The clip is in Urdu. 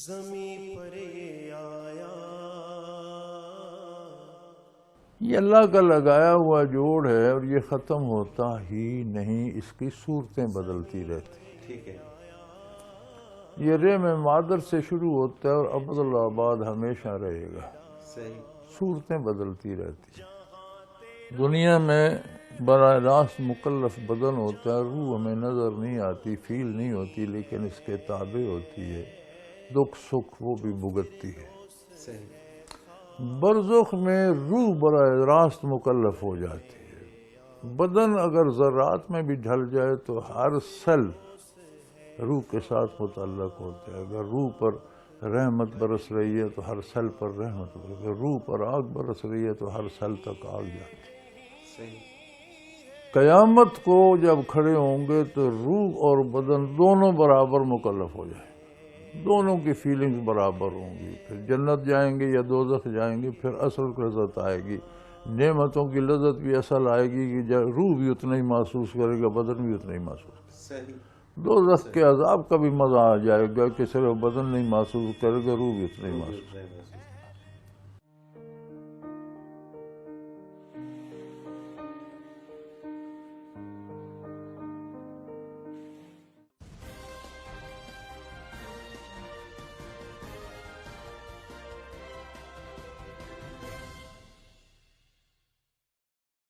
زمیں پر یہ آیا. یہ اللہ کا لگایا ہوا جوڑ ہے اور یہ ختم ہوتا ہی نہیں، اس کی صورتیں بدلتی رہتی. ٹھیک ہے. یہ رحم مادر سے شروع ہوتا ہے اور ابد الآباد ہمیشہ رہے گا. صحیح. صورتیں بدلتی رہتی ہیں. دنیا میں براہ راست مکلف بدن ہوتا ہے، روح ہمیں نظر نہیں آتی، فیل نہیں ہوتی، لیکن اس کے تابع ہوتی ہے، دکھ سکھ وہ بھی بھگتتی ہے. صحیح. برزخ میں روح براہ راست مکلف ہو جاتی ہے. بدن اگر ذرات میں بھی ڈھل جائے تو ہر سیل روح کے ساتھ متعلق ہوتا ہے. اگر روح پر رحمت برس رہی ہے تو ہر سیل پر رحمت برس رہی ہے، روح پر آگ برس رہی ہے تو ہر سیل تک آگ جاتی ہے. صحیح. قیامت کو جب کھڑے ہوں گے تو روح اور بدن دونوں برابر مکلف ہو جائیں گے، دونوں کی فیلنگز برابر ہوں گی. پھر جنت جائیں گے یا دوزخ جائیں گے، پھر اصل لذت آئے گی. نعمتوں کی لذت بھی اصل آئے گی کہ روح بھی اتنا ہی محسوس کرے گا، بدن بھی اتنا ہی محسوس کرے گا. صحیح. دوزخ کے عذاب کا بھی مزہ آ جائے گا کہ صرف بدن نہیں محسوس کرے گا، روح بھی اتنا ہی محسوس کرے گا.